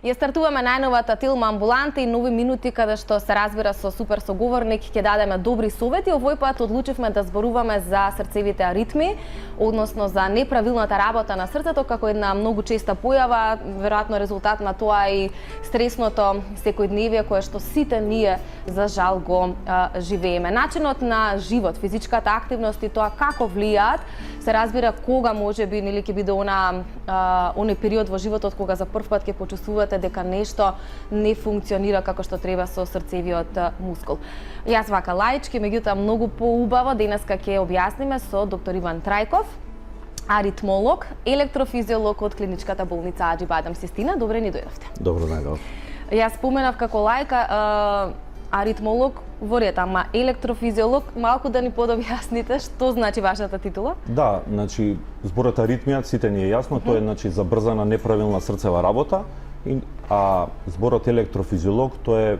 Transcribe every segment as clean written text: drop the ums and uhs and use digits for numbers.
Ја стартуваме најновата Телма амбуланта и нови минути каде што се разбира со супер соговорник ќе дадеме добри совети. Овој пат одлучивме да зборуваме за срцевите аритми, односно за неправилната работа на срцето како една многу честа појава, веројатно резултат на тоа и стресното секојдневие кое што сите ние за жал го живееме. Начинот на живот, физичката активност и тоа како влијаат, се разбира кога можеби нели ќе биде оној период во животот кога за прв пат ќе почувствувате дека нешто не функционира како што треба со срцевиот мускул. Јас вака лаички, меѓутоа многу поубаво денеска ќе објасниме со доктор Иван Трајков, аритмолог, електрофизиолог од клиничката болница Аџи Бадам Систина. Добре ни дојдовте. Добро најдов. Јас споменав како лајка аритмолог во ред, ама електрофизиолог, малку да ни подобјасните што значи вашата титула? Да, значи зборот аритмија сите ни е јасно, тоа е значи забрзана неправилна срцева работа, а зборот електрофизиолог тоа е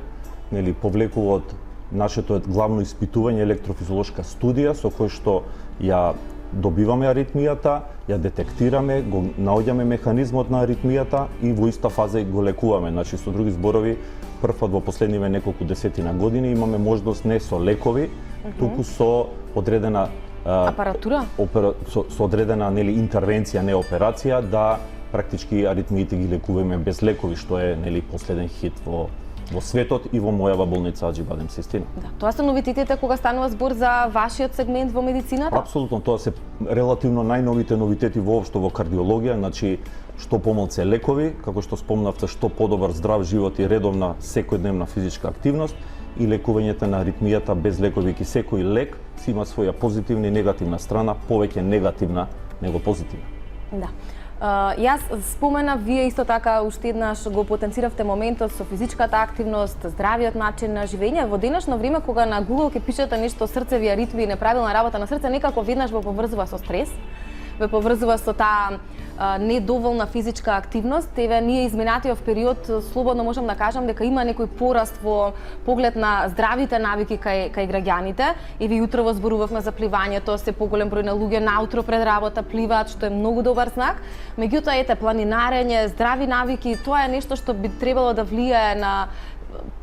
нели повлекува од нашето главно испитување, електрофизиолошка студија со кој што ја добиваме аритмијата, ја детектираме, го наоѓаме механизмот на аритмијата и во иста фаза и го лекуваме. Значи со други зборови, прв пат во последниве неколку десетина години имаме можност не со лекови, туку со одредена апаратура, со одредена нели интервенција, не операција, да практички аритмиите ги лекуваме без лекови, што е нели последен хит во светот и во мојава болница Аџи Бадам Систина. Да, тоа се новитетите кога станува збор за вашиот сегмент во медицината? Апсолутно, тоа се релативно најновите новитети воопшто во кардиологија, значи што помалце лекови, како што спомнавте, што подобар здрав живот и редовна секојдневна физичка активност и лекувањето на аритмијата без лекови, ки секој лек си има своја позитивна и негативна страна, повеќе негативна него позитивна. Да. Јас споменав, вие исто така уште еднаш го потенциравте моментот со физичката активност, здравиот начин на живење. Во денешно време кога на Google ќе пишете нешто срцеви аритми и неправилна работа на срце, некако веднаш го поврзува со стрес, ве поврзува со таа недоволна физичка активност. Еве ние изминатиот период слободно можам да кажам дека има некој пораст во поглед на здравите навики кај граѓаните. И ви утрово зборувавме за пливањето, се поголем број на луѓе наутро пред работа пливаат, што е многу добар знак. Меѓутоа ете планинарење, здрави навики, тоа е нешто што би требало да влијае на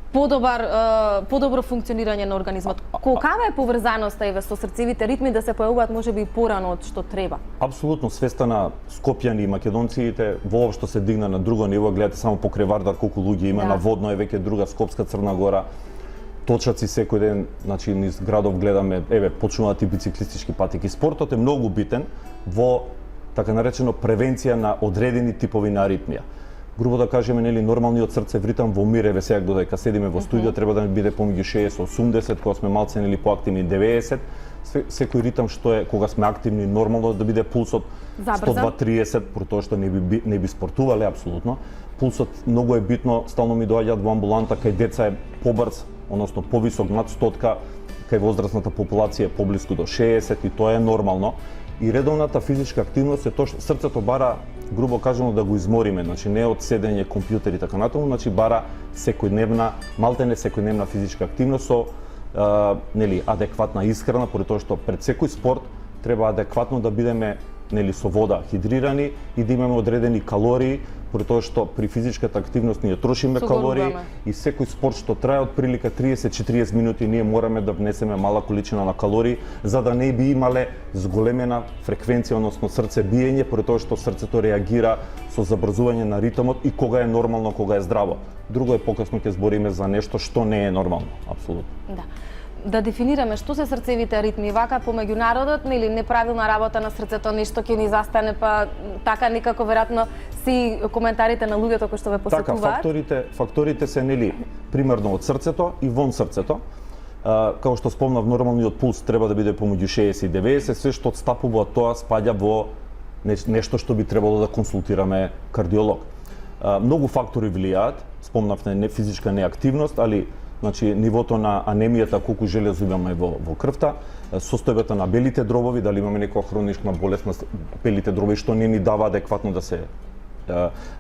подобро функционирање на организмот. Колкава е поврзаноста еве со срцевите ритми да се појавуваат можеби и порано од што треба? Апсолутно, свеста на скопјани и македонците воопшто се дигна на друго ниво. Гледате само покрај Вардар колку луѓе има, на Водно е веќе друга, Скопска, Црна Гора. Точаци секој ден, значи низ градов гледаме, еве почнуваат и бициклистички патеки. Спортот е многу битен во така наречено превенција на одредени типови на аритмија. Грубо да кажеме, нели нормалниот срцев ритам во мир, еве сега додека седиме во студио, треба да биде помеѓу 60-80, кога сме малце нели поактивни 90. Секој ритам што е кога сме активни нормално да биде пулсот 102-30, по тоа што не би спортувале апсолутно. Пулсот многу е битно, стално ми доаѓаат во амбуланта кај деца е побрз, односно повисок над 100, кај возрастната популација е поблиску до 60 и тоа е нормално. И редовната физичка активност е тоа што срцето бара, грубо кажано, да го измориме, значи не од седење, компјутер и така натаму, значи бара секојдневна, малтене секојдневна физичка активност со нели адекватна исхрана, поради тоа што пред секој спорт треба адекватно да бидеме нели со вода хидрирани и да имаме одредени калории, поради тоа што при физичката активност ние трошиме калории и секој спорт што трае од прилика 30-40 минути ние мораме да внесеме мала количина на калории за да не би имале зголемена фреквенција, односно срце биење, поради тоа што срцето реагира со забрзување на ритмот и кога е нормално, кога е здраво. Друго е покасно ќе збориме за нешто што не е нормално, апсолутно. Да дефинираме што се срцевите аритми, вака помеѓу народот, нели неправилна работа на срцето, нешто ќе ни застане, па така некако веројатно си коментарите на луѓето кои што ве посетуваат. Така, факторите се нели примерно од срцето и вон срцето. Како што спомнав, нормалниот пулс треба да биде помеѓу 60 и 90, се што отстапува од тоа спаѓа во нешто што би требало да консултираме кардиолог. Многу фактори влијаат, спомнавте физичка неактивност, али значи нивото на анемијата, колку железо имаме во крвта, состојбата на белите дробови, дали имаме некоја хронична болест на белите дробови што не ни дава адекватно да се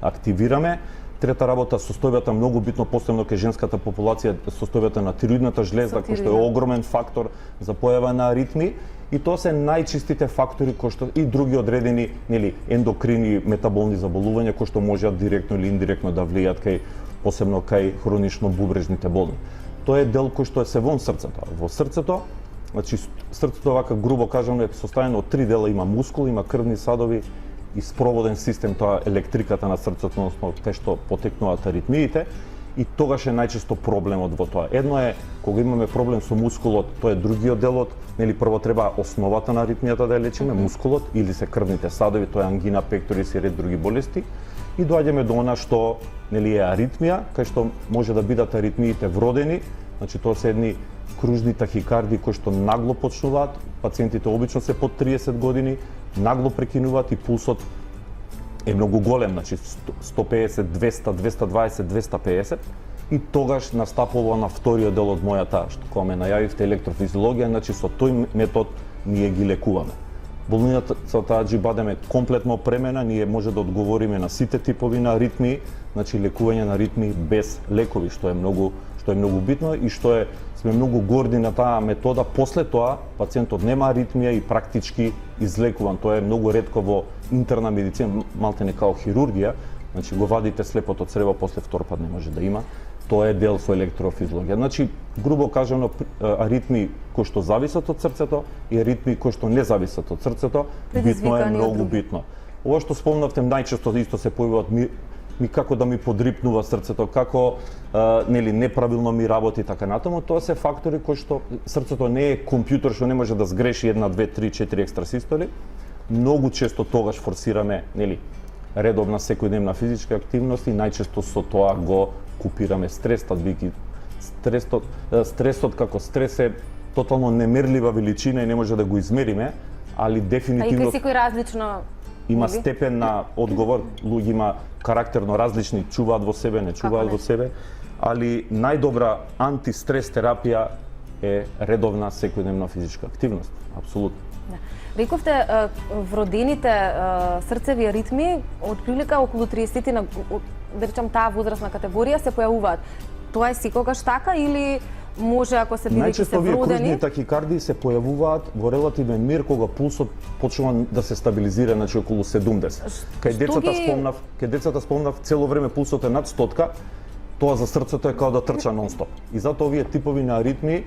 активираме. Трета работа, состојбата многу битно, посебно кај женската популација, состојбата на тироидната жлеза, кој што е огромен фактор за појава на аритми. И тоа се најчистите фактори кои што и други одредени, нели, ендокрини, метаболни заболувања кои што можат директно или индиректно да влијат кај посебно кај хронично бубрежните болни. Тоа е дел кој што е се вон срцето. Во срцето, значи срцето вака грубо кажано е составено од три дела, има мускул, има крвни садови и спроводен систем, тоа електриката на срцето, односно кај што потекнуваат аритмиите. И тогаш е најчесто проблемот во тоа. Едно е кога имаме проблем со мускулот, тоа е другиот делот, нели прво треба основата на аритмијата да ја лечиме, мускулот или се крвните садови, тоа е ангина пекторис и ред други болести. И доаѓаме до она што нели е аритмија, кај што може да бидат аритмиите вродени, значи тоа се едни кружни тахикарди кои што нагло почнуваат, пациентите обично се под 30 години, нагло прекинуваат и пулсот е многу голем, значи 150, 200, 220, 250 и тогаш настапува на вториот дел од мојата, што кога ме најавивте електрофизиологија, значи со тој метод ние ги лекуваме. Болнината ќе бидеме комплетно опремена, ние може да одговориме на сите типови на аритмии, значи лекување на аритмии без лекови, што е многу битно и што е сме многу горди на таа метода. После тоа пациентот нема аритмија и практички излекуван. Тоа е многу ретко во интерна медицина, малтене као хирургија, значи го вадите слепото црево, после втор пат не може да има. Тоа е дел со електрофизиологија. Значи, грубо кажано, аритмии кои што зависат од срцето и аритмии кои што не зависат од срцето, битно е многу битно. Ова што спомнавте најчесто исто се појавуваат ми како да ми подрипнува срцето, како нели неправилно ми работи така натаму, тоа се фактори кои што срцето не е компјутер што не може да сгреши 1, 2, 3, 4 екстрасистоли. Многу често тогаш форсираме, нели, редовна секојдневна физичка активност и најчесто со тоа го купираме стресот, стресот како стрес е тотално немерлива величина и не може да го измериме, али дефинитивно и кај секој различно има степен на одговор, луѓе има карактерно различни, чуваат во себе, не чуваат во себе, али најдобра антистрес терапија е редовна секојдневна физичка активност, апсолутно. Рековте вродените срцеви аритми од прилика околу 30 на, да речам, таа возрастна категорија се појавуваат. Тоа е секогаш така или може ако се бидејќи се вродени? Најчесто овие кружни тахикардии се појавуваат во релативен мир кога пулсот почнува да се стабилизира, значи околу 70. Кај децата спомнав цело време пулсот е над 100, тоа за срцето е како да трча нонстоп. И затоа овие типови на аритмии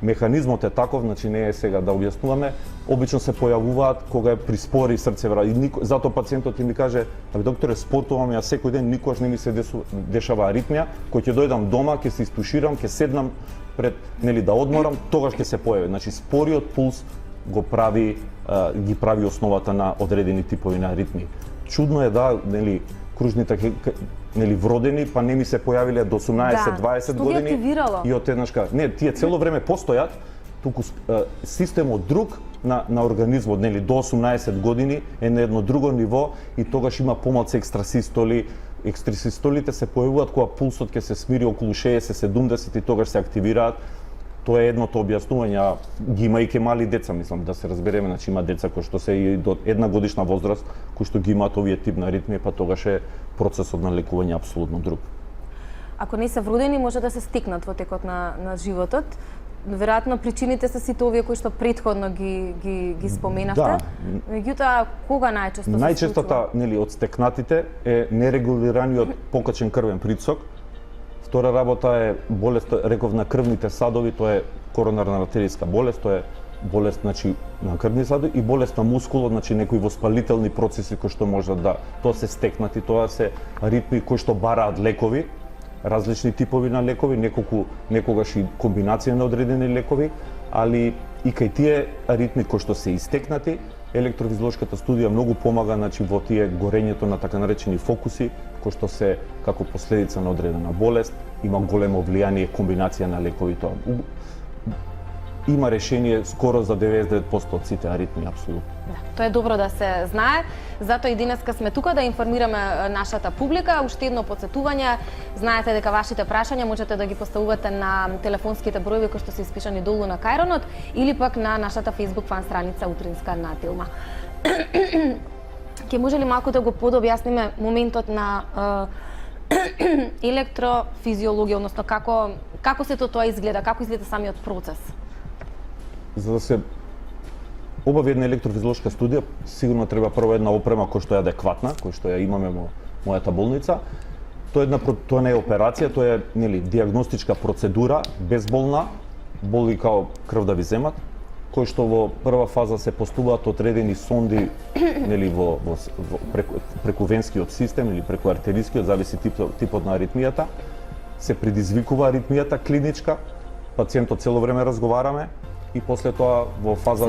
механизмот е таков, значи не е сега да објаснуваме, обично се појавуваат кога е приспори срцевра и затоа пациентот ми каже: "Абе докторе, спортувам ја секој ден, никогаш не ми се дешава аритмија, кога ќе дојдам дома, ќе се истуширам, ќе седнам пред, нели, да одморам, тогаш ќе се појави." Значи спориот пулс ги прави основата на одредени типови на аритмии. Чудно е да, нели, кружните нели вродени, па не ми се појавиле до 18-20 години и од еднаш не, тие цело време постојат, туку системот друг на организмот, нели, до 18 години е на едно друго ниво и тогаш има помалку екстрасистоли. Екстрасистолите се појавуваат кога пулсот ќе се смири околу 60-70 и тогаш се активираат. Тоа е едното објаснување, ги има и ке мали деца, мислам, да се разбереме, значи има деца кои што се и до 1 годишна возраст, кои што ги имаат овие тип на аритмија, па тогаш е процесот на лекување апсолутно друг. Ако не се вродени, може да се стекнат во текот на животот. Веројатно причините се сите овие кои што претходно ги споменавте. Да. Меѓутоа, кога најчесто се случува? Најчестата, нели, од стекнатите е нерегулираниот покачен крвен притисок. Втора работа е болест, реков, на крвните садови, тоа е коронарна артеријска болест, тоа е болест, значи, на крвни садови и болест на мускулот, значи некои воспалителни процеси кои што можат да тоа се стекнати, тоа се аритмии кои што бараат лекови, различни типови на лекови, некогаш и комбинација на одредени лекови, али и кај тие аритмии кои што се истекнати, електрофизиолошката студија многу помага, значи, во тие горењето на така наречени фокуси, кои што се како последица на одредена болест, има големо влијание комбинација на лекови тоа. Има решение скоро за 99% од сите аритмии, апсолутно. Да, тоа е добро да се знае. Затоа и денеска сме тука да информираме нашата публика. Уште едно потсетување, знаете дека вашите прашања можете да ги поставувате на телефонските броеви кои што се испишани долу на кајронот или пак на нашата Facebook фан страница Утринска на Телма. Ке може ли малку да го подобјасниме моментот на електрофизиологија, односно како се тоа изгледа, како изгледа самиот процес? За да се обави една електрофизиолошка студија, сигурно треба прво една опрема која што е адекватна, која што ја имаме во мојата болница. Тоа не е операција, тоа е нели дијагностичка процедура, безболна, боли као крв да ви земат, кој што во прва фаза се постуваат одредени сонди нели преку венскиот систем или преку артерискиот, зависи типот на аритмијата, се предизвикува аритмијата клиничка, пациентот цело време разговараме и после тоа во фаза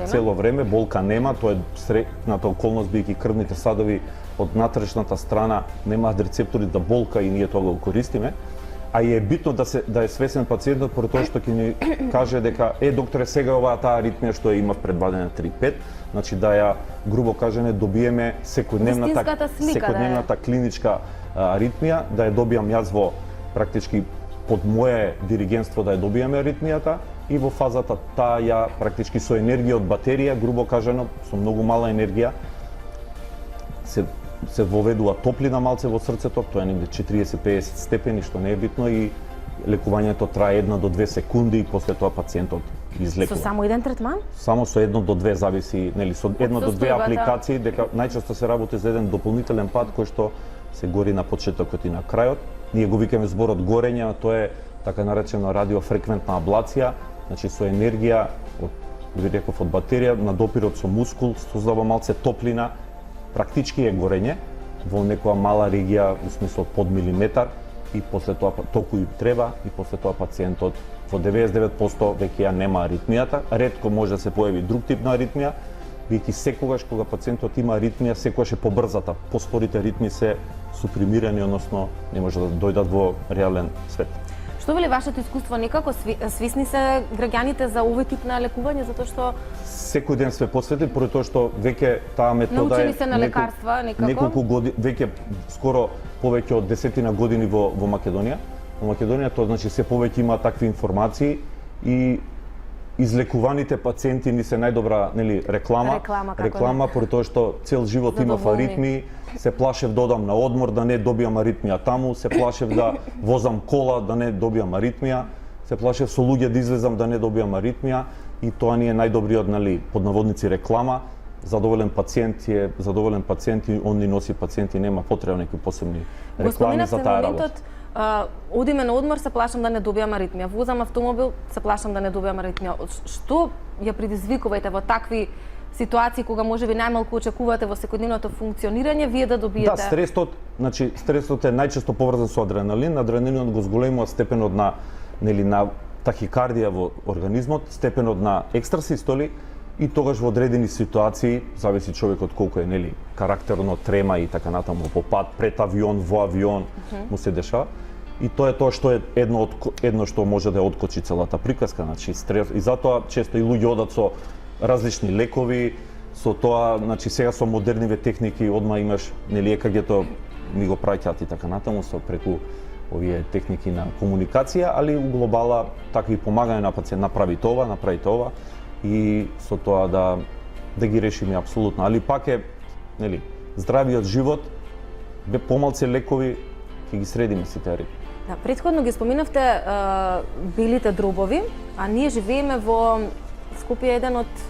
цело време болка нема, тоа е среќната околност бидејќи крвните садови од натрешната страна немаат рецептори за болка и ние тоа го користиме. А и е битно да е свесен пациентот поради тоа што ќе ни каже дека докторе сега оваа таа аритмија што ја имав предвадена 3-5, значи да ја грубо кажеме добиеме секојдневната клиничка аритмија, да ја добијам јас во практички под моје диригентство да ја добиеме аритмијата и во фазата таа ја практички со енергија од батерија, грубо кажано, со многу мала енергија се воведува топлина малце во срцето, тоа е негде 40-50 степени, што не е битно и лекувањето трае 1 до 2 секунди и после тоа пациентот излекува. Со само еден третман? Само со 1 до 2 зависи, нели, со 1 до 2 апликации, дека најчесто се работи за еден дополнителен пат кој што се гори на почетокот и на крајот. Ние го викаме зборот горење, тоа е така наречена радиофреквентна аблација, значи со енергија ви реков од батерија на допирот со мускул создава малце топлина, практички е горење во некоја мала регија, во смисол под милиметар, и после тоа толку и треба, и после тоа пациентот во 99% веќе ја нема аритмијата. Ретко може да се појави друг тип на аритмија, бидејќи секогаш кога пациентот има аритмија, секогаш е побрзата. Поспорите ритми се супримирани, односно не може да дојдат во реален свет. Што вели вашето искуство, некако свисни се граѓаните за овој тип на лекување, затоа што секој ден сме посветени, поради тоа што веќе таа метода научени се на лекарства, неколку години, веќе скоро повеќе од 10 години во Македонија. Во Македонија тоа значи се повеќе има такви информации и излекуваните пациенти ни се најдобра, нели, реклама поради тоа што цел живот имав аритми, се плашев да одам на одмор да не добијам аритмија таму, се плашев да возам кола да не добијам аритмија, се плашев со луѓе да излезам да не добијам аритмија и тоа ни е најдобриот, нели, под наводници реклама. Задоволен пациент и он ни носи пациенти, нема потреба некои посебни реклами за таа работа. Одиме на одмор, се плашам да не добијам аритмија. Возам автомобил, се плашам да не добијам аритмија. Што ја предизвикувате во такви ситуации кога можеби најмалку очекувате во секојдневното функционирање, вие да добиете? Да, стресот е најчесто поврзан со адреналин. Адреналинот го зголемува степенот на, нели, на тахикардија во организмот, степенот на екстрасистоли и тогаш во одредени ситуации, зависи човекот колку е, нели, карактерно, трема и така натаму по пат, пред авион, во авион, му се дешава. И тоа е тоа што е едно што може да ја откочи целата приказка, значи стрес. И затоа често и луѓе одат со различни лекови, со тоа, значи сега со модерниве техники одма имаш, нели, ЕКГ-то ми го праќаат и така натаму со преку овие техники на комуникација, али у глобала такви помагање на пациент, направите ова и со тоа да ги решиме апсолутно. Али пак е, нели, здравиот живот, бе помалце лекови, ќе ги средиме сите аритми. Да, претходно ги споминавте белите дробови, а ние живееме во Скопје, еден од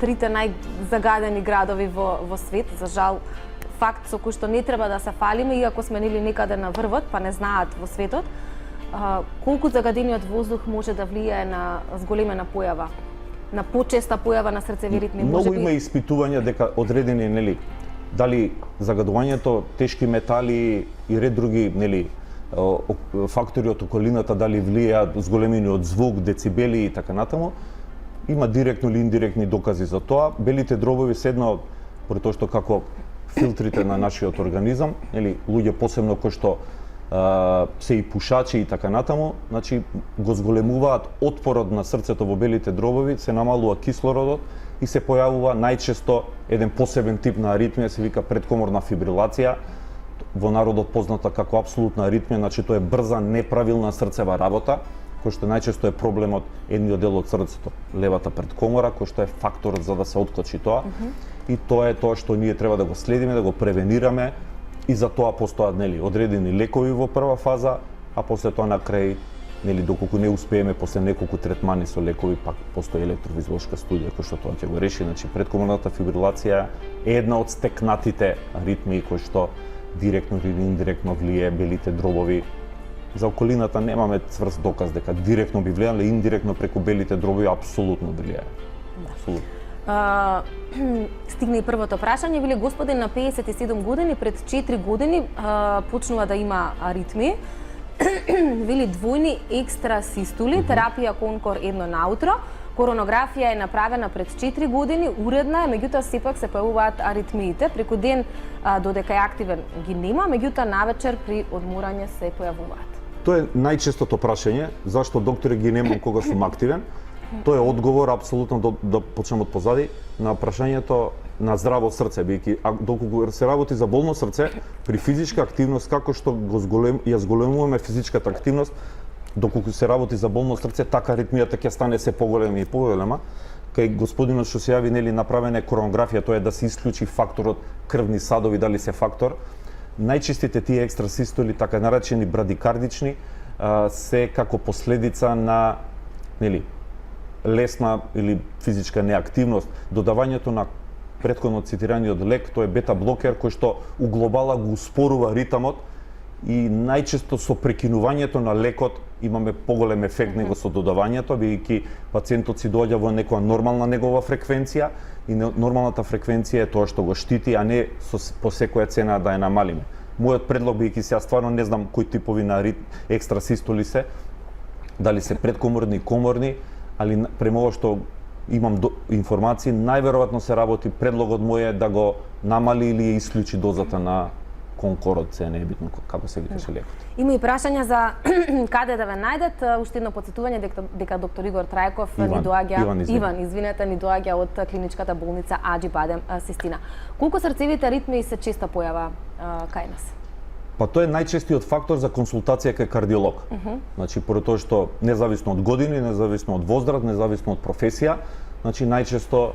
трите најзагадени градови во свет, за жал, факт со кој што не треба да се фалиме, иако сме нели некаде на врвот, па не знаат во светот. Колку загадениот воздух може да влијае на зголемена појава, на почеста појава на срцеви ритми? Многу има испитувања дека одредени, нели, дали загадувањето, тешки метали и ред други, нели, фактори од околината, дали влијаат зголемениот звук, децибели и така натаму. Има директно или индиректни докази за тоа. Белите дробови се едно, поради тоа што како филтрите на нашиот организам, нели, луѓе посебно кои што се и пушачи и така натаму, значи го зголемуваат отпорот на срцето во белите дробови, се намалува кислородот и се појавува најчесто еден посебен тип на аритмија, се вика предкоморна фибрилација, во народот позната како апсолутна аритмија, значи тоа е брза, неправилна срцева работа, кој што најчесто е проблемот едниот дел од срцето, левата предкомора, кој што е факторот за да се откочи тоа. И тоа е тоа што ние треба да го следиме, да го превенираме, и за тоа постојат, нели, одредени лекови во прва фаза, а после тоа на крај нели доколку не успееме после неколку третмани со лекови, пак постои електрофизиолошка студија која што тоа ќе го реши. Значи предкоморната фибрилација е една од стекнатите аритмии кои што директно или индиректно влие белите дробови. За околината немаме цврст доказ дека директно би влијале, индиректно преку белите дробови апсолутно влијае. Апсолутно. Стигна и првото прашање, вели господин на 57 години пред 4 години почнува да има аритми. Вели двојни екстрасистули, терапија Конкор 1 наутро. Коронографија е направена пред 4 години, уредна е, меѓутоа сепак се појавуваат аритмиите. Преку ден додека е активен ги нема, меѓутоа навечер при одморање се појавуваат. Тоа е најчестото прашање, зашто доктори ги немам кога сум активен. Тоа е одговор апсолутно да почнем од позади на прашањето на здраво срце, бидејќи доколку се работи за болно срце, при физичка активност како што ја зголемуваме физичката активност, доколку се работи за болно срце, така аритмијата ќе стане се поголема и поголема. Кај господинот што се јави, нели направена е коронографија, тоа е да се исклучи факторот крвни садови, дали се фактор. Најчестите тие екстрасистоли, така наречени брадикардични, се како последица на нели лесна или физичка неактивност. Додавањето на претходно цитираниот лек, тоа е бета блокер кој што углобала го успорува ритамот и најчесто со прекинувањето на лекот имаме поголем ефект него со додавањето, бидејќи пациентот си доаѓа во некоја нормална негова фреквенција и нормалната фреквенција е тоа што го штити, а не по секоја цена да ја намалиме. Мојот предлог, бидејќи сега стварно не знам кои типови на екстрасистоли се, дали се предкоморни, коморни, али према ова што имам информации, најверојатно се работи, предлогот мој е да го намали или ја исклучи дозата на Конкорот, се не е битно како се викаше лекот. Има и прашања за каде да ве најдат, уште едно потсетување дека доктор Игор Трајков ни доаѓа, ни доаѓа од клиничката болница Аџи Бадем Систина. Колку срцевите аритмии се често појава кај нас? Па тоа е најчестиот фактор за консултација кај кардиолог. Значи поради тоа што независно од години, независно од возраст, независно од професија, значи најчесто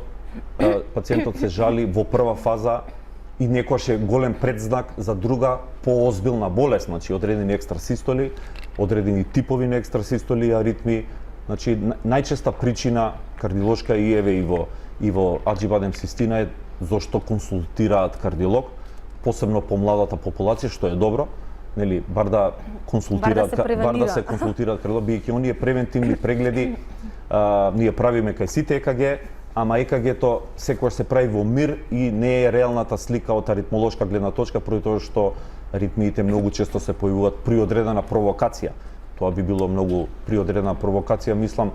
пациентот се жали во прва фаза и некојаш е голем предзнак за друга поозбилна болест, значи одредени екстрасистоли, одредени типови на екстрасистоли и аритми. Значи најчеста причина кардиолошка и еве и во Аџи Бадем Систина е зошто консултираат кардиолог, посебно по младата популација, што е добро, нели, бар да консултираат, бар да се консултираат кардиолог, бидејќи оние превентивни прегледи ние правиме кај сите ЕКГ, ама ЕКГ-то секогаш се прави во мир и не е реалната слика од аритмолошка гледна точка, поради тоа што аритмиите многу често се појавуваат при одредена провокација. Тоа би било многу при одредена провокација, мислам,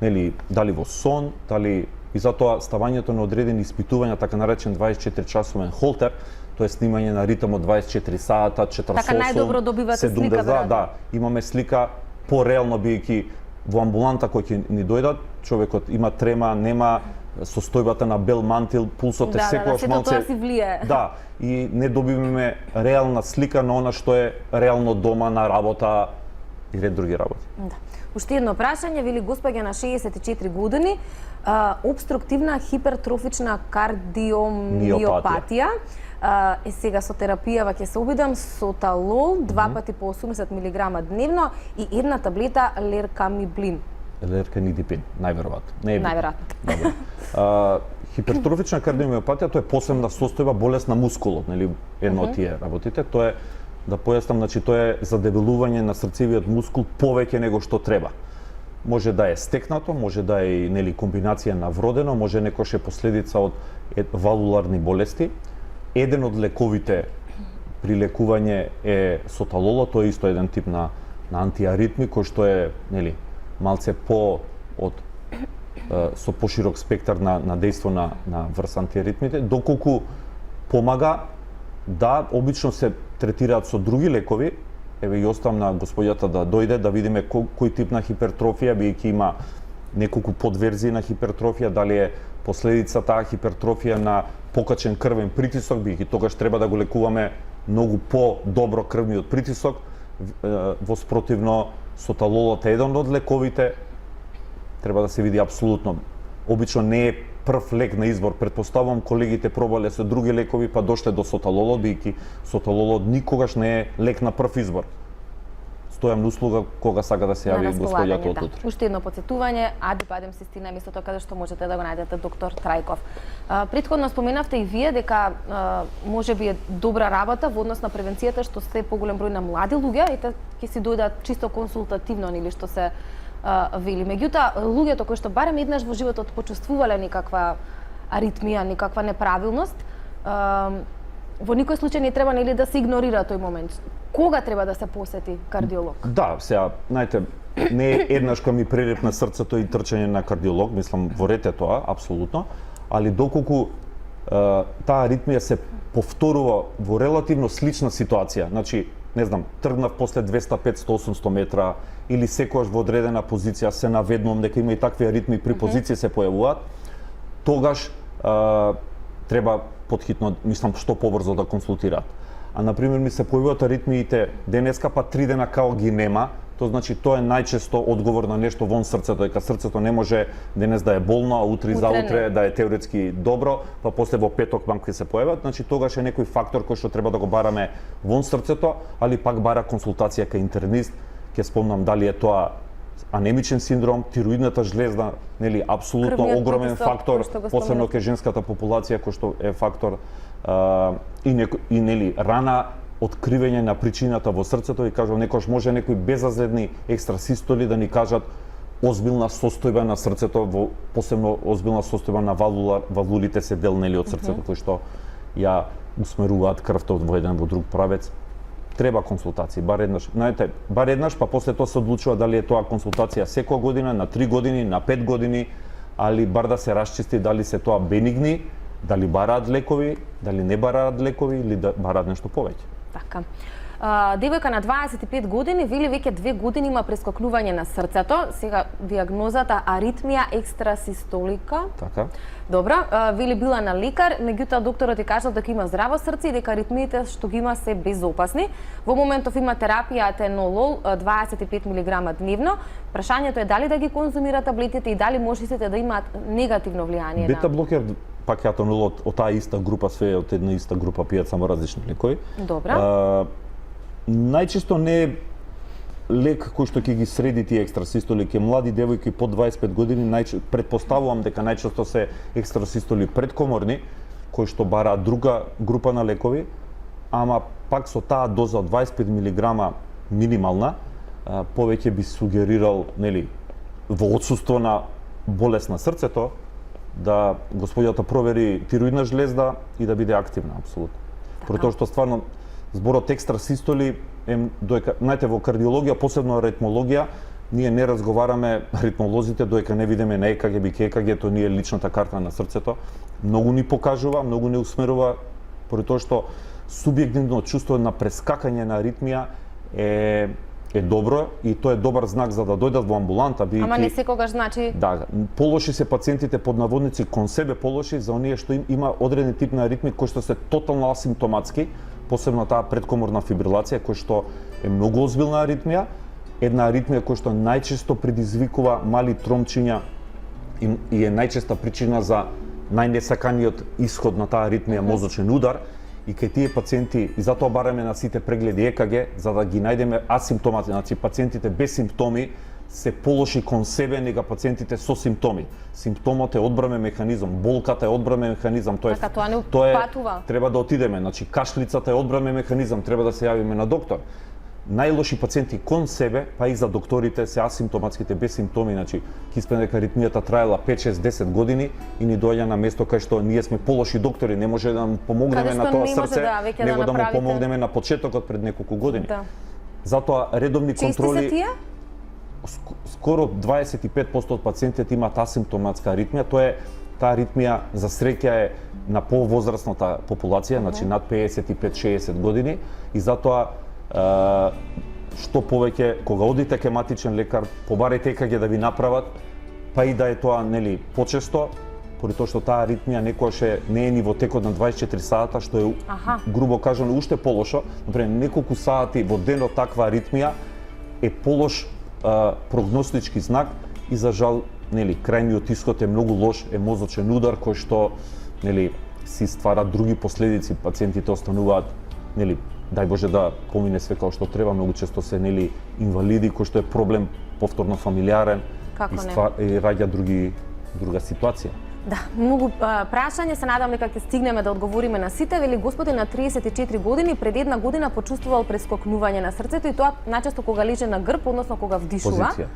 нели, дали во сон, дали и затоа ставањето на одредени испитувања, така наречен 24-часовен холтер, тоа е снимање на ритмот 24 сата, 48, така најдобро добивате слика, да, имаме слика пореално, бидејќи во амбуланта кој ќе ни дојдат, човекот има трема, нема состојбата на бел мантил, пулсот е секогаш малце. Тоа си влијае. Да, и не добиваме реална слика на она што е реално дома, на работа и ред други работи. Да. Уште едно прашање, вели госпоѓа на 64 години, обструктивна хипертрофична кардиомиопатија. Сега со терапија ќе се обидам соталол 2 пати по 80 мг дневно и една таблета леркамиблин. Лерканидипин, најверојатно. Најверојатно. Хипертрофична кардиомиопатија, тоа е посебна состојба болест на мускулот, нели, едно од тие работите. Тоа е, да појаснам, значи тоа е задебелување на срцевиот мускул повеќе него што треба. Може да е стекнато, може да е нели комбинација на вродено, може некош е последица од валуларни болести. Еден од лековите при лекување е соталолот, тоа е исто еден тип на антиаритми кој што е, нели, малце со поширок спектар на дејство на врз антиаритмите, доколку помага, да, обично се третираат со други лекови. Еве и оставам на господјата да дојде да видиме кој тип на хипертрофија, бидејќи има неколку подверзии на хипертрофија, дали е последица таа хипертрофија на покачен крвен притисок, бидејќи тогаш треба да го лекуваме многу по-добро крвниот притисок. Воспротивно, соталолот е еден од лековите, треба да се види апсолутно. Обично не е прв лек на избор. Претпоставувам колегите пробале со други лекови па дошле до соталолот, бидејќи соталолот никогаш не е лек на прв избор. стојам на услуга кога сака да се јави господјата од утре. Уште едно потсетување, Ади Бадем Систина, местото каде што можете да го најдете доктор Трајков. Претходно споменавте и вие дека може би е добра работа во однос на превенцијата што се поголем број на млади луѓе и ќе си дојдат чисто консултативно или што се вели. Меѓутоа, луѓето кои што барем еднаш во животот почувствувале никаква аритмија, никаква неправилност, во никој случај не треба нели да се игнорира тој момент. Кога треба да се посети кардиолог? Да, сега, знаете, не е еднаш кога ми пререпна срцето и трчање на кардиолог, мислам, ворете тоа, апсолутно, али доколку таа аритмија се повторува во релативно слична ситуација, значи, не знам, тргнав после 200, 500, 800 метра или секогаш во одредена позиција се наведнувам дека има и такви аритми при позиција се појавуваат, тогаш треба потхитно, мислам, што побрзо да консултираат. А например ми се појавуваат аритмиите денеска, па 3 дена као ги нема, тоа значи тоа е најчесто одговор на нешто вон срцето, дека срцето не може денес да е болно, а утре и заутре да е теоретски добро, па после во петок банки се појават, значи тогаш е некој фактор кој што треба да го бараме вон срцето, али пак бара консултација кај интернист, ќе спомнам дали е тоа анемичен синдром, тироидната жлезда, нели апсолутно огромен фактор, посебно кај женската популација кој што е фактор и нели рана откривање на причината во срцето и кажам некош може некои безазледни екстрасистоли да ни кажат озбилна состојба на срцето, посебно озбилна состојба на валвулите се дел нели од срцето кои што ја усмеруваат крвта од во еден во друг правец. Треба консултации, бар еднаш. Знаете, бар еднаш, па после тоа се одлучува дали е тоа консултација секоја година, на 3 години, на 5 години, али бар да се расчисти дали се тоа бенигни, дали бараат лекови, дали не бараат лекови или да бараат нешто повеќе. Така. Девојка на 25 години, вели веќе 2 години има прескокнување на срцето. Сега диагнозата аритмија екстрасистолика. Така. Добро, вели била на лекар, меѓутоа докторот ја кажал дека има здраво срце и дека аритмиите што ги има се безопасни. Во моментов има терапија атенолол 25 мг дневно. Прашањето е дали да ги конзумира таблетите и дали можете да имаат негативно влијание на бета блокер пак ја атенолол од таа иста група, све од една иста група пијат само различни лекови. Добра. Најчесто не е лек кој што ќе ги среди тие екстрасистоли, ке млади девојки под 25 години, предпоставувам дека најчесто се екстрасистоли предкоморни, кои што бараат друга група на лекови, ама пак со таа доза од 25 мг минимална, повеќе би сугерирал, нели, во отсуство на болест на срцето, да господјата провери тироидна жлезда и да биде активна, апсолутно. Поради тоа што стварно зборот екстрасистоли е доека, знаете, во кардиологија, посебно аритмологија, ние не разговараме аритмолозите доека не видиме на ЕКГ, БКГ, тоа ние личната карта на срцето. Многу ни покажува, многу ни усмерува, поради тоа што субјективно чувство на прескакање на аритмија е добро и тоа е добар знак за да дојдат во амбуланта. Ама не секогаш значи... Да, полоши се пациентите под наводници кон себе полоши за оние што има одреден тип на аритми кои што се тотално асимптоматски, посебно таа предкоморна фибрилација која што е многу озбилна аритмија, една аритмија која што најчесто предизвикува мали тромчиња и е најчеста причина за најнесаканиот исход на таа аритмија мозочен удар. И кај тие пациенти, и затоа бараме на сите прегледи ЕКГ, за да ги најдеме асимптомати, значи пациентите без симптоми се полоши кон себе нега пациентите со симптоми. Симптомот е одбрамен механизам, болката е одбрамен механизам, тоа е треба да отидеме, значи кашлицата е одбрамен механизам, треба да се јавиме на доктор. Најлоши пациенти кон себе, па и за докторите се асимптоматските без симптоми, значи киспен дека аритмијата траела 5, 6, 10 години и ни доаѓа на место кај што ние сме полоши доктори, не може да му помогнеме на тоа срце, него да му помогнеме на почетокот пред неколку години. Да. Затоа редовни контроли. Чести се тие? Скоро 25% од пациентите имаат асимптоматска аритмија, таа аритмија за среќа е на повозрастната популација, значи над 55-60 години и затоа што повеќе кога одите кај матичен лекар, побарајте ЕКГ да ви направат, па и да е тоа нели почесто, поради тоа што таа аритмија некогаш не е ни во текот на 24 сата, што е грубо кажано уште полошо, например неколку сати во денот таква аритмија е полош прогностички знак и за жал нели крајниот исход е многу лош, е мозочен удар кој што нели си ствара други последици, пациентите остануваат нели дај Боже да помине све како што треба, многу често се нели инвалиди, кој што е проблем повторно фамилиарен и раѓа друга ситуација. Да, многу прашање, се надам дека ќе стигнеме да одговориме на сите. Вели господин на 34 години пред една година почувствувал прескокнување на срцето и тоа најчесто кога леже на грб, односно кога вдишува. Позиција.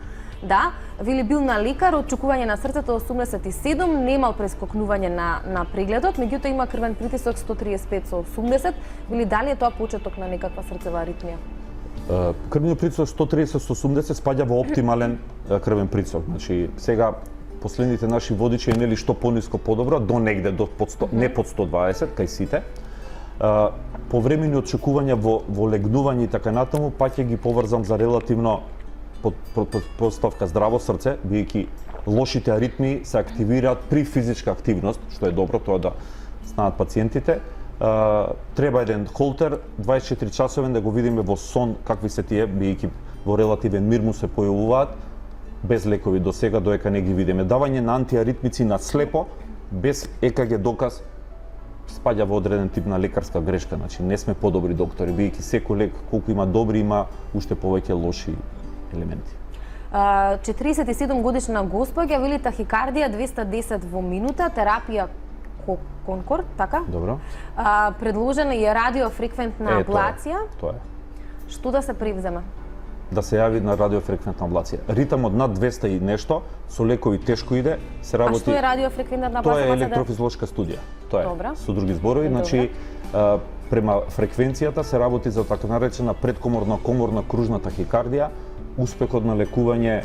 Да, вели бил на лекар, очекување на срцето 87, немал прескокнување на прегледот, меѓутоа има крвен притисок 135/80. Вели дали е тоа почеток на некаква срцева аритмија? Крвниот притисок 130/80 спаѓа во оптимален крвен притисок. Значи сега последните наши водичи е нели што пониско подобро, до негде до под 100, не под 120 кај сите. Повремени очекувања во легнување и така натаму, пак ќе ги поврзам за релативно поставка здраво срце, бидејќи лошите аритмии се активираат при физичка активност, што е добро тоа да знаат пациентите. Треба еден холтер 24 часовен да го видиме во сон какви се тие, бидејќи во релативен мир му се појавуваат без лекови до сега, доека не ги видиме. Давање на антиаритмици на слепо без ЕКГ доказ спаѓа во одреден тип на лекарска грешка. Значи не сме подобри доктори, бидејќи секој лек колку има добри, има уште повеќе лоши елементи. 47 годишна госпоѓа, вели тахикардија 210 во минута, терапија Конкорд, така? Добро. Предложена е радиофреквентна аблација. Тоа е. Што да се превземе? Да се јави на радиофреквентна аблација. Ритамот над 200 и нешто, со лекови тешко иде, се работи. А што е радиофреквентна аблација? Тоа е електрофизиолошка студија. Тоа е. Добра. Со други зборови, значи према фреквенцијата се работи за така наречена предкоморна коморна кружна тахикардија. Успехот на лекување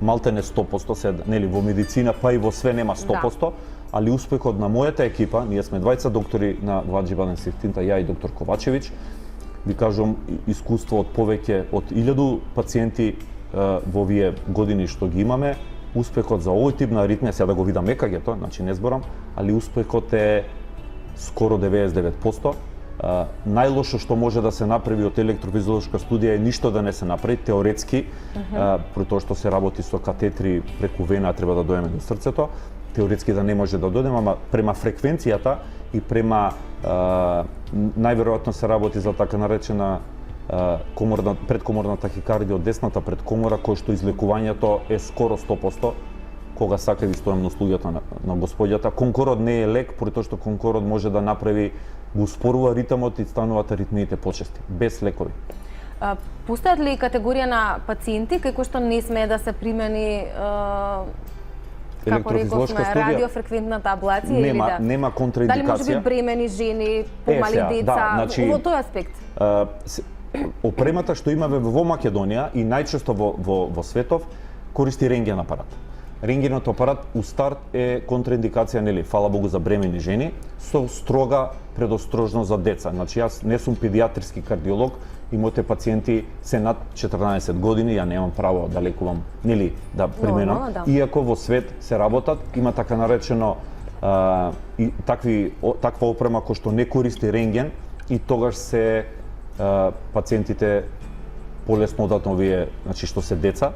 малтене 100%, се нели во медицина па и во све нема 100%, да. Али успехот на мојата екипа, ние сме двајца доктори на Владжи Баден Сиртинта, ја и доктор Ковачевиќ, ви кажувам искуство од повеќе од 1000 пациенти во овие години што ги имаме. Успехот за овој тип на аритмија, сега да го видам ЕКГ-то, значи не зборам, али успехот е скоро 99%. Најлошо што може да се направи од електрофизиолошка студија е ништо да не се направи теоретски, при тоа што се работи со катетри преку вена, треба да дојдеме до срцето, теоретски да не може да дојдеме, ама према фреквенцијата и према најверојатно се работи за така наречена предкоморна тахикардија од десната предкомора, кој што излекувањето е скоро 100%, кога сака ви стојам на услугата на господјата. Конкород не е лек, поради тоа што конкород може да направи, го успорува ритамот и стануваат аритмиите почести, без лекови. Постојат ли категорија на пациенти кај кои што не смее да се примени како рековме, радиофреквентната аблација или да? Нема контраиндикација. Дали може би бремени жени, помали деца, да, значи, во тој аспект? Опремата што имаме во Македонија и најчесто во светов користи рентген апарат. Рентгенот апарат у старт е контраиндикација, нели, фала Богу за бремени жени, со строга предострожност за деца. Значи јас не сум педиатриски кардиолог и моите пациенти се над 14 години, ја немам право да лекувам, нели, да применам. Да. Иако во свет се работат, има така наречено таква опрема кој што не користи рентген и тогаш се пациентите полесно одат овие, значи што се деца.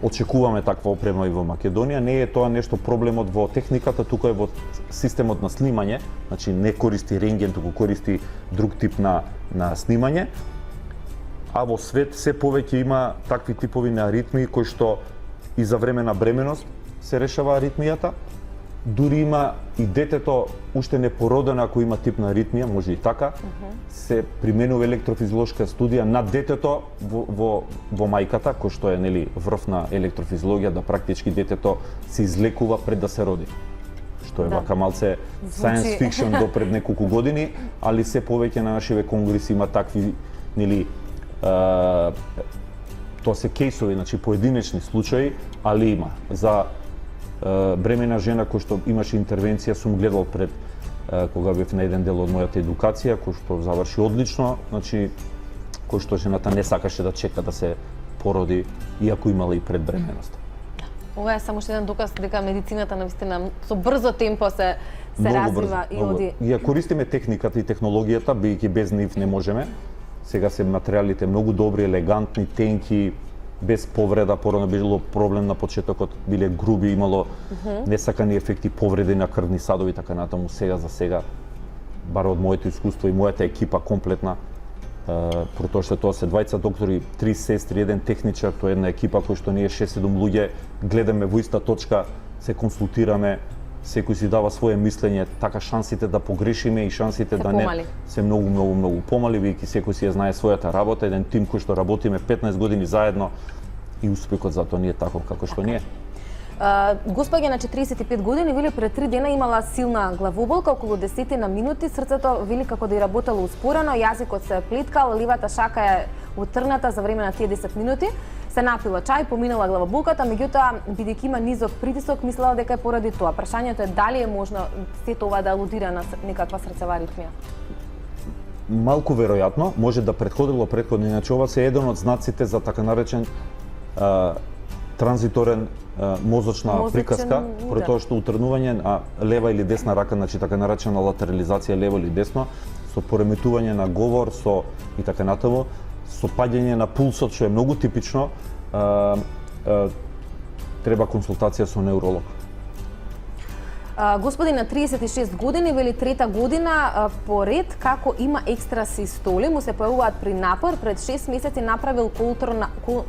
Очекуваме таква опрема и во Македонија. Не е тоа нешто проблемот во техниката, туку е во системот на снимање, значи не користи рентген, туку користи друг тип на снимање. А во свет се повеќе има такви типови на аритмии кои што и за време на бременост се решава аритмијата. Дури има и детето уште непородено, ако има тип на аритмија, може и така, се применува електрофизиолошка студија на детето во мајката, кој што е, нели, врв на електрофизиологија, да практички детето се излекува пред да се роди. Што е вака малце science fiction до пред неколку години, али се повеќе на нашиве конгреси има такви, нели, тоа се кейсови, значи поединечни случаи, али има. За бремена жена кој што имаше интервенција, сум гледал пред кога бев на еден дел од мојата едукација, кој што заврши одлично, значи кој што жената не сакаше да чека да се породи, иако имала и предбременост. Ова е само што еден доказ дека медицината навистина со брзо темпо се развива и оди. Ја користиме техниката и технологијата, бидејќи без нив не можеме. Сега се материјалите многу добри, елегантни, тенки, без повреда. Порано било проблем на почетокот, биле груби, имало несакани ефекти, повреди на крвни садови, така натаму. Сега за сега, бар од моето искуство и мојата екипа комплетна, Протоа што тоа се двајца доктори, 3 сестри, еден техничар, тоа е една екипа која што ние 6-7 луѓе гледаме во иста точка, се консултираме, секој си дава свое мислење, така шансите да погрешиме и шансите да не се многу помали, бидејќи секој си ја знае својата работа, еден тим кој што работиме 15 години заедно и успехот затоа ни е таков како што ни е. Госпоѓа на 45 години вели пред 3 дена имала силна главоболка, околу 10 на минути, срцето вели како да ја работело успорено, јазикот се плиткал, ливата шака е утрната за време на тие 10 минути. Се напила чај, поминала главоболката, меѓутоа бидејќи има низок притисок, мислела дека е поради тоа. Прашањето е дали е можно сето ова да алудира на некаква срцева аритмија? Малку веројатно, може да претходило, иначе ова се еден од знаците за така наречен транзиторен мозочна приказка, поради тоа што утрнување на лева или десна рака, значи така наречена латерализација лево или десно, со пореметување на говор, со и така натаму, со паѓање на пулсот, што е многу типично, треба консултација со невролог. Господин на 36 години, вели трета година поред како има екстрасистоли, му се појавуваат при напор, пред 6 месеци направил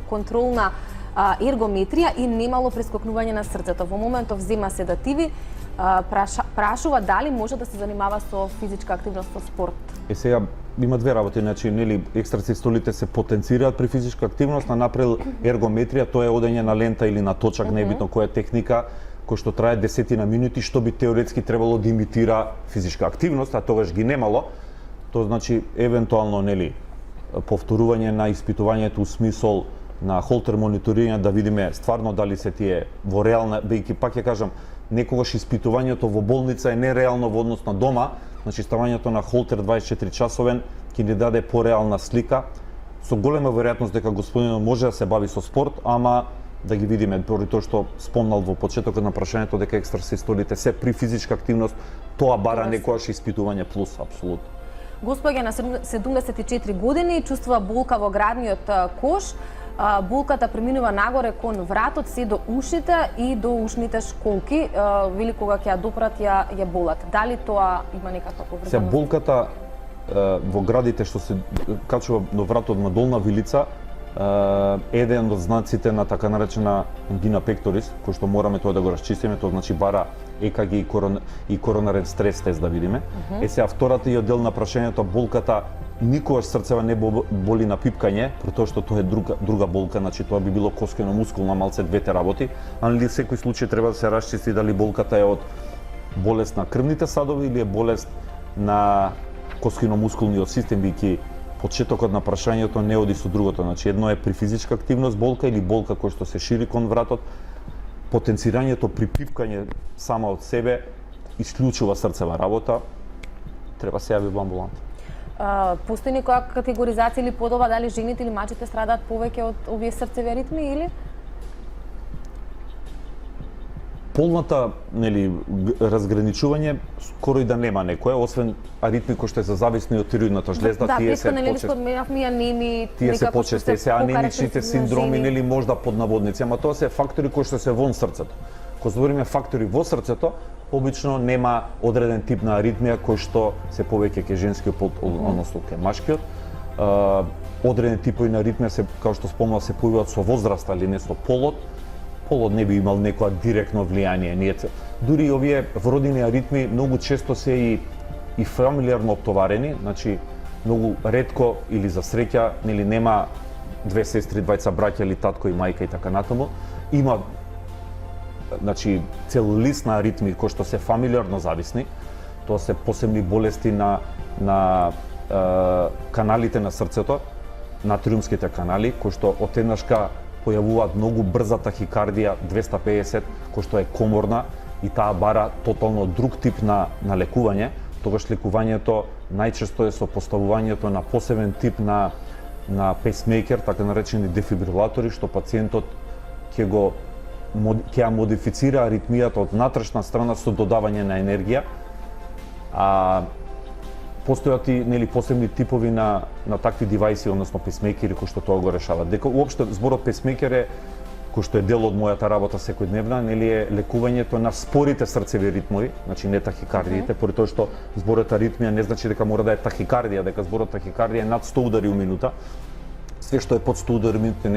контролна ергометрија и немало прескокнување на срцето. Во моментов взема седативи, прашува дали може да се занимава со физичка активност, со спорт. Сега има две работи, значи нели екстрасистолите се потенцираат при физичка активност, на направил ергометрија, тоа е одење на лента или на точак, небитно која техника, кој што трае 10 минути, што би теоретски требало да имитира физичка активност, а тогаш ги немало. Тоа значи евентуално нели повторување на испитувањето у смисол на холтер мониторирање, да видиме стварно дали се тие во реална, бејќи пак ја кажам, некогаш испитувањето во болница е нереално во однос на дома, значи ставањето на холтер 24 часовен ќе ни даде пореална слика, со голема веројатност дека господинот може да се бави со спорт, ама да ги видиме, поради тоа што спомнал во почетокот на прашањето дека екстрасистолите се при физичка активност, тоа бара некојаш испитување плюс, апсолутно. Госпоѓа на 74 години чувствува болка во градниот кош, болката преминува нагоре кон вратот, се до ушите и до ушните школки, вели кога ќе ја допрат ја болат. Дали тоа има некаква поврзаност? Се болката во градите што се качува до вратот на Долна Вилица, еден од знаците на така наречена ангина пекторис, кој што мораме тоа да го расчистиме, тоа значи бара ЕКГ и коронарен стрес тест да видиме. Сега втората и дел на прашањето, болката никогаш срцева не боли на пипкање, претоа што тоа е друга болка, значи тоа би било коскено-мускулна, малце двете работи, али секој случај треба да се расчисти дали болката е од болест на крвните садови или е болест на коскено-мускулниот систем, бидејќи почетокот на прашањето не оди со другото, значи едно е при физичка активност болка или болка која што се шири кон вратот, потенцирањето при пипкање сама од себе исклучува срцева работа, треба се јави во амбуланта. Постои некоја категоризација или подоба дали жените или мачите страдаат повеќе од овие срцеви аритми или? Полната нели разграничување скоро и да нема некоја, освен аритми кои што е за зависни од тироидната жлезда, тие се почести. Тие се почести, се анемичните синдроми, нели можда под наводници, ама тоа се фактори кои што се вон срцето. Кога збориме фактори во срцето, обично нема одреден тип на аритмија кој што се повеќе ке женскиот пол, односно ке машкиот. Одреден типови на аритмија се, како што спомнав, се појавуваат со возраста, али не со полот. Полот не би имал некоја директно влијание. Дури овие вродени аритми многу често се и фамилиарно оптоварени, значи многу ретко или за среќа, нели нема две сестри, двајца браќа или татко и мајка и така натаму. Има значи цел лист на аритми кои што се фамилиарно зависни. Тоа се посебни болести на каналите на срцето, натриумските канали, кои што отеднашка појавуваат многу брза тахикардија 250, кој што е коморна и таа бара тотално друг тип на лекување. Тогаш лекувањето најчесто е со поставувањето на посебен тип на пейсмейкер, така наречени дефибрилатори, што пациентот ќе ја модифицира аритмијата од внатрешна страна со додавање на енергија. Постојат и нели посебни типови на такви девајси, односно пейсмейкери кои што тоа го решават. Дека уопште зборот пейсмейкер е кој што е дел од мојата работа секојдневна, нели е лекувањето на спорите срцеви ритмови, значи не тахикардиите, поради тоа што зборот аритмија не значи дека мора да е тахикардија, дека зборот тахикардија е над 100 удари у минута. Све што е под 100 удари у минута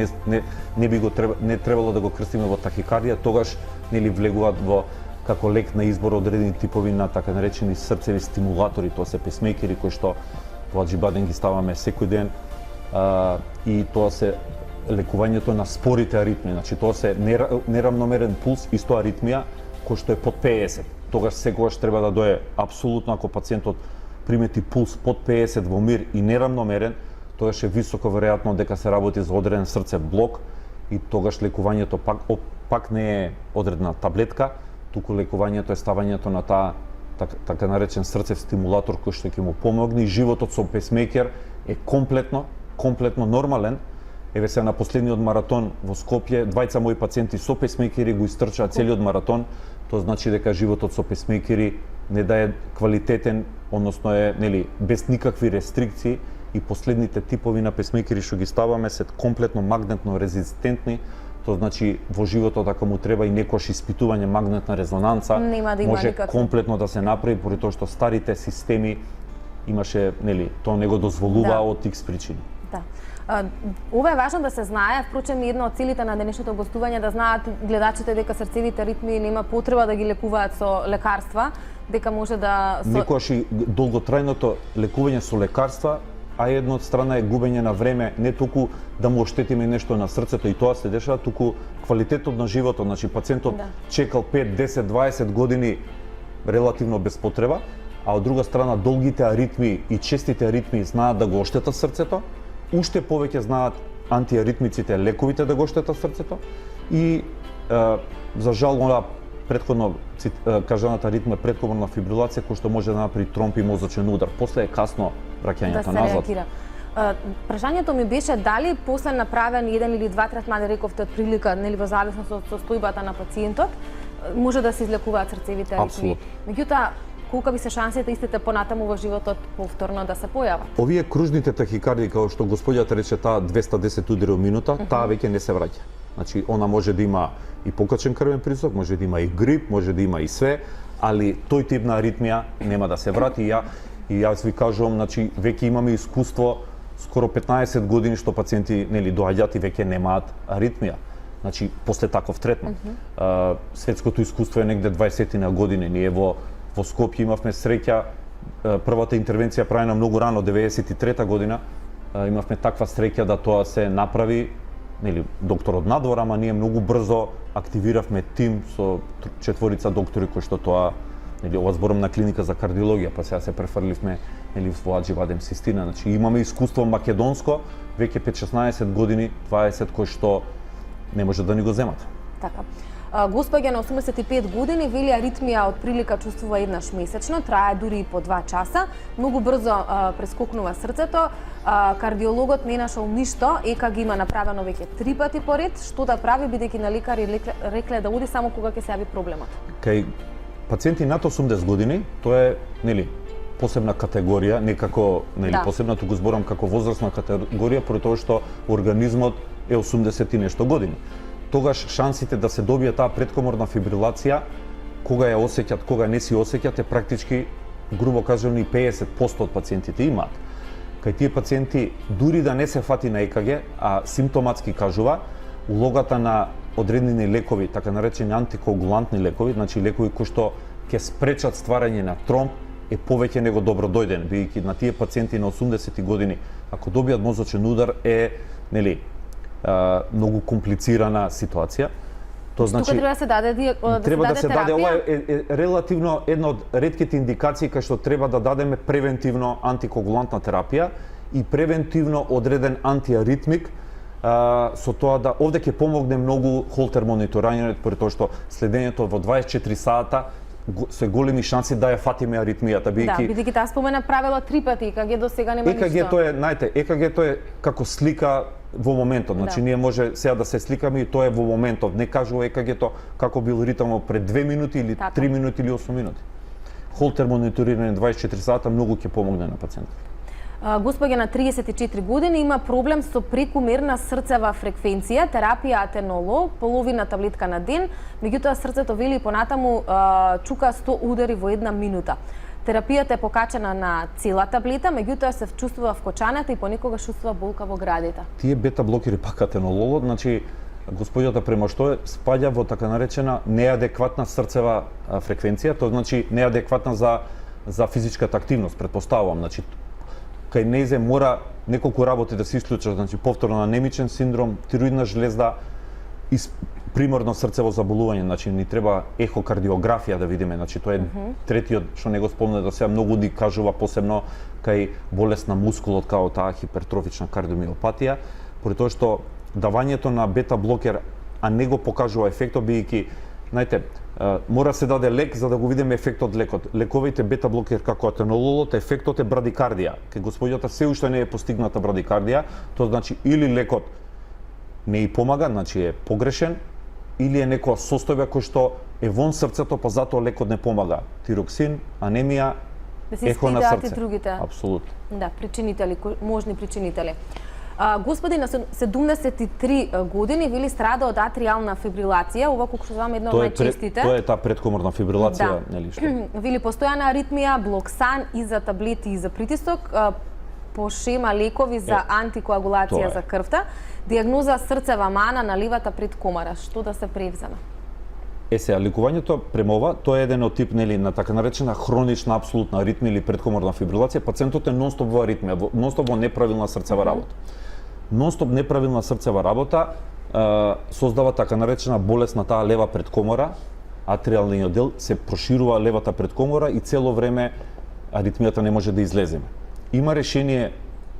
не требало да го крстиме во тахикардија, тогаш нели влегуваат во како лек на избор одредени типови на така наречени срцеви стимулатори, тоа се песмейкери кои што во Аџибаден ги ставаме секој ден, и тоа се лекувањето на спорите аритмии, значи тоа се неравномерен пулс, исто аритмија кој што е под 50. Тогаш секогаш треба да дое апсолутно, ако пациентот примети пулс под 50 во мир и неравномерен, тогаш е високо веројатно дека се работи за одреден срце блок и тогаш лекувањето пак не е одредена таблетка, туку лекувањето е ставањето на таа така наречен срцев стимулатор кој што ќе му помогне и животот со песмейкер е комплетно нормален. Еве се на последниот маратон во Скопје, двајца мои пациенти со песмейкери го истрчаа целиот маратон. Тоа значи дека животот со песмейкери не да е квалитетен, односно е нели без никакви рестрикции, и последните типови на песмейкери што ги ставаме се комплетно магнетно резистентни. Тоа значи во животот ако му треба и некош испитување магнетна резонанца, може комплетно да се направи, поради тоа што старите системи имаше, нели, тоа не го дозволува од X причини. Да. Ова е важно да се знае, впрочем и една од целите на денешното гостување да знаат гледачите дека срцевите ритми нема потреба да ги лекуваат со лекарства, дека може да некогаш и долготрајното лекување со лекарства, а една од страна е губење на време, не толку да му оштетиме нешто на срцето и тоа се дешава, туку квалитетот на животот, значи пациентот чекал 5, 10, 20 години релативно без потреба, а од друга страна долгите аритмии и честите аритмии знаат да го оштетат срцето, уште повеќе знаат антиаритмиците лековите да го оштетат срцето и за жал онаа претходно кажаната аритма е предкоморна фибрилација која што може да направи тромб и мозочен удар. После е касно враќањето назад. Прашањето ми беше дали после направен еден или два третмани, рековте од прилика, нели во зависност од состојбата на пациентот, може да се излекуваат срцевите аритмии. Меѓутоа, колка би се шансите истите понатаму во животот повторно да се појават? Овие кружните тахикардии, како што господјата рече, таа 210 удари во минута, таа веќе не се враќа. Значи, она може да има и покачен крвен притисок, може да има и грип, може да има и све, али тој тип на аритмија нема да се врати. И јас ви кажувам, значи, веќе имаме искуство скоро 15 години што пациенти нели доаѓаат и веќе немаат аритмија. Значи, после таков третман. Светското искуство е негде 20 години. Ние во Скопје имавме среќа, првата интервенција правена многу рано, 93 година, имавме таква среќа да тоа се направи, нели, докторот надвор, ама ние многу брзо активиравме тим со 4 доктори кои што тоа, нели, ова зборам на клиника за кардиологија, па сега се префрливме, нели, во Аџибаден Систина. Значи имаме искуство македонско веќе 5-16 години, 20 кои што не може да ни го земат. Така. Госпоѓа на 85 години вели аритмија од прилика чувствува еднаш месечно, трае дури и по 2 часа, многу брзо прескокнува срцето, кардиологот не нашол ништо, ЕКГ има направено веќе 3 пати поред, што да прави бидејќи на лекари рекле да оди само кога ќе се јави проблемот. Кај пациенти над 80 години, тоа е, нели, посебна категорија, не како, нели, посебна, туку зборам како возрастна категорија, поради тоа што организмот е 80 и нешто години. Тогаш шансите да се добие таа предкоморна фибрилација, кога ја осеќат, кога не си осеќат, е практички, грубо кажано, и 50% од пациентите имаат. Кај тие пациенти, дури да не се фати на ЕКГ, а симптоматски кажува, улогата на одредени лекови, така наречени антикоагулантни лекови, значи лекови кои што ќе спречат стварање на тромб, е повеќе него добродојден, бидејќи на тие пациенти на 80 години, ако добијат мозочен удар, е, нели, многу комплицирана ситуација. Тоа значи треба да се даде терапија. Ова е релативно една од ретките индикации кај што треба да дадеме превентивно антикоагулантна терапија и превентивно одреден антиаритмик, со тоа да овде ќе помогне многу холтер мониторирањето, поради тоа што следењето во 24 сата се големи шанси да ја фатиме аритмијата, бидејќи таа спомена правило 3 пати, ЕКГ до сега нема ништо. ЕКГ тоа е, знаете, ЕКГ тоа е како слика во моментот. Значи ние може сега да се сликаме и тоа е во моментот. Не кажува ЕКГ-то како бил ритмот пред 2 минути или 3 минути или 8 минути. Холтер мониторирање 24 сата многу ќе помогне на пациентот. Госпоѓа на 34 години има проблем со прекумерна срцева фреквенција, терапија атенолол, половина таблетка на ден, меѓутоа срцето вели понатаму чука 100 удари во една минута. Терапијата е покачена на цела таблета, меѓутоа се чувствува вкочаната и понекогаш чувствува болка во градите. Тие бета блокери пак атенололот, значи господјата према што спаѓа во така наречена неадекватна срцева фреквенција, тоа значи неадекватна за физичката активност, претпоставувам, значи кај незе мора неколку работи да се исклучат, значи повторно анемичен синдром, тироидна жлезда и приморно срцево заболување, значи ни треба ехокардиографија да видиме, значи тоа е третиот што не го спомна до сега, многу ни кажува посебно кај болест на мускулот као таа хипертрофична кардиомиопатија, поради тоа што давањето на бета блокер а не го покажува ефектот, бидејќи знаете, мора се даде лек за да го видиме ефектот лекот. Лековите бета блокер како атенололот, ефектот е брадикардија. Кај господјата се уште не е постигната брадикардија, тоа значи или лекот не и помага, значи е погрешен, или е некоја состојба која што е вон срцето, па затоа лекот не помага. Тироксин, анемија, ехо на срце. Да се другите. Апсолутно. Да, причинители, можни причинители. Господи на 73 години вели страда од атриална фибрилација, ова колку што знам едно од најчестите. Тоа е таа предкоморна фибрилација, нели што? Вели постојана аритмија, блоксан и за таблети и за притисок, по шема лекови за антикоагулација за крвта, диагноза срцева мана на ливата пред комара. Што да се превземе? Сега, лекувањето према ова, тоа е еден од тип нели на така наречена хронична апсолутна аритмија или предкоморна фибрилација, пациентот е нонстоп во аритмија, нонстоп во неправилна срцева работа. Нонстоп неправилна срцева работа создава така наречена болест на таа лева предкомора, атриалниот дел се проширува левата предкомора и цело време аритмијата не може да излезе. Има решение,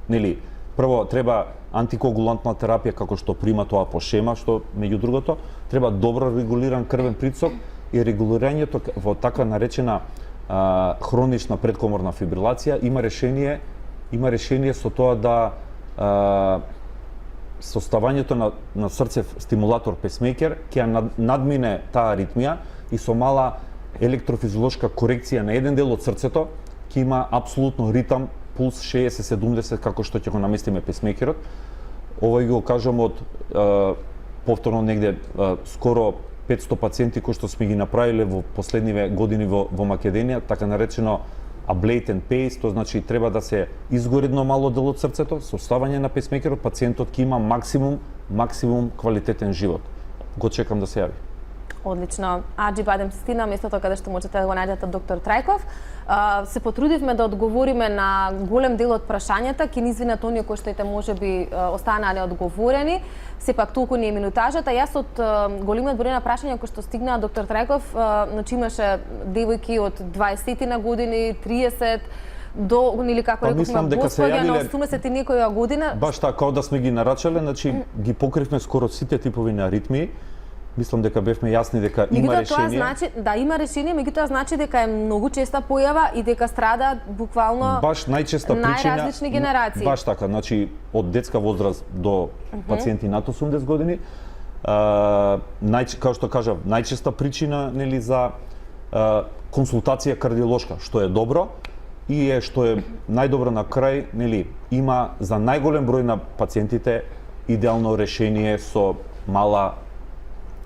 нели, прво треба антикоагулантна терапија како што прима тоа по шема, што меѓу другото треба добро регулиран крвен притисок и регулирањето во така наречена хронична предкоморна фибрилација има решение со тоа да составањето на срцев стимулатор песмейкер ќе надмине таа аритмија и со мала електрофизиолошка корекција на еден дел од срцето ќе има апсолутно ритам, пулс 60-70 како што ќе го наместиме песмейкерот. Ова го кажам од повторно негде скоро 500 пациенти кои што сме ги направиле во последниве години во Македонија, така наречено ablate and pace, тоа значи треба да се изгори едно мало дел од срцето, со ставање на песмейкерот пациентот ќе има максимум квалитетен живот. Го чекам да се јави. Одлично. Аџи Бадем се стигна местото каде што можете да го најдете доктор Трајков. Се потрудивме да одговориме на голем дел од прашањата, ќе ни извинат оние кои што можеби останаа неодговорени. Сепак толку не е минутажата. Јас од големиот број на прашања кои што стигнаа доктор Трајков, значи имаше девојки од 20 на години, 30 до или како рековме госпоѓа на 80 и некоја година. Баш така, као да сме ги нарачале, значи ги покривме скоро сите типови на аритмии. Мислам дека бевме јасни дека има решение. Тоа значи, да, има решение, меѓутоа значи дека е многу честа појава и дека страда буквално баш најчеста причина најразлични генерации. Баш така, значи од детска возраст до пациенти над 80 години. Како што кажав, најчеста причина нели за консултација кардиолошка, што е добро и е што е најдобро на крај, нели, има за најголем број на пациентите идеално решение со мала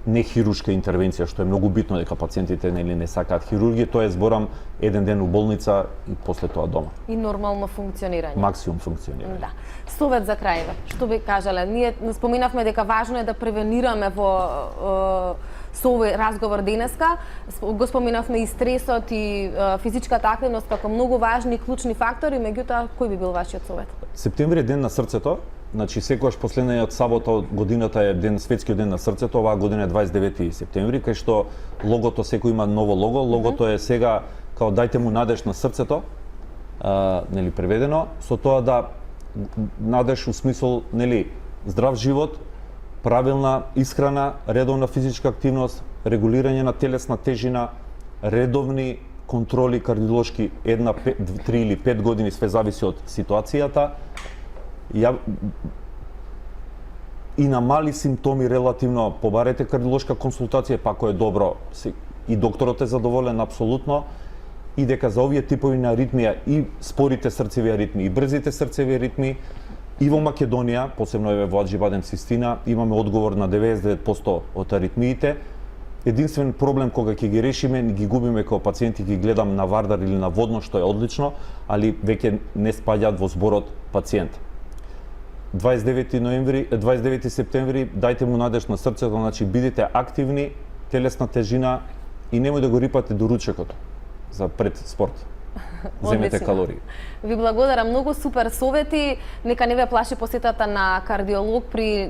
нехируршка интервенција, што е многу битно дека пациентите нели не сакаат хирургија, тоа е зборам еден ден у болница и после тоа дома. И нормално функционирање. Максимум функционирање. Да. Совет за крајве. Што би кажале? Ние споменавме дека важно е да превенираме со овој разговор денеска. Го споменавме и стресот и физичката активност како многу важни и клучни фактори, меѓутоа кој би бил вашиот совет? Септември е ден на срцето. Значи секогаш последниот сабота од годината е светскиот ден на срцето, оваа година е 29 септември, кај што логото секој има ново лого. Логото е сега као дајте му надеж на срцето, нели преведено, со тоа да надеж у смисол нели здрав живот, правилна исхрана, редовна физичка активност, регулирање на телесна тежина, редовни контроли кардиолошки 1, 3 или 5 години, све зависи од ситуацијата. И на мали симптоми релативно побарете кардиолошка консултација, па ако е добро и докторот е задоволен апсолутно. и дека за овие типови на аритмија, и спорите срцеви аритми, и брзите срцеви аритми, и во Македонија, посебно еве во Аџибадем Систина, имаме одговор на 99% од аритмиите. Единствен проблем кога ќе ги решиме, ги губиме кога пациенти ги гледам на Вардар или на Водно, што е одлично, али веќе не спаѓаат во зборот пациент. 29 септември, дајте му надеж на срцето, значи бидете активни, телесна тежина и немој да го рипате до ручекот за пред спорт. Земете калории. Ви благодарам многу, супер совети. Нека не ве плаши посетата на кардиолог при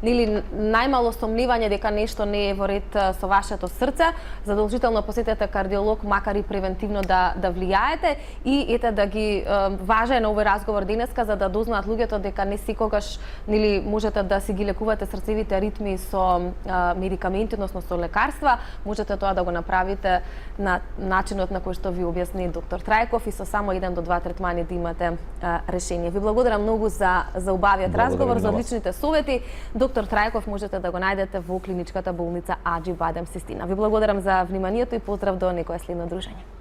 нели најмало сомневање дека нешто не е во ред со вашето срце. Задолжително посетете кардиолог, макар и превентивно да влијаете, и ете да ги важен овој разговор денеска за да дознаат луѓето дека не секогаш нели можете да си ги лекувате срцевите ритми со медикаменти, односно со лекарства. Можете тоа да го направите на начинот на кој што ви објасни доктор Трајков и со само 1 до 2 третмани да имате решение. Ви благодарам многу за убавиот разговор, за одличните совети. Доктор Трајков можете да го најдете во клиничката болница Аџибадем Систина. Ви благодарам за вниманието и поздрав до некое следно дружење.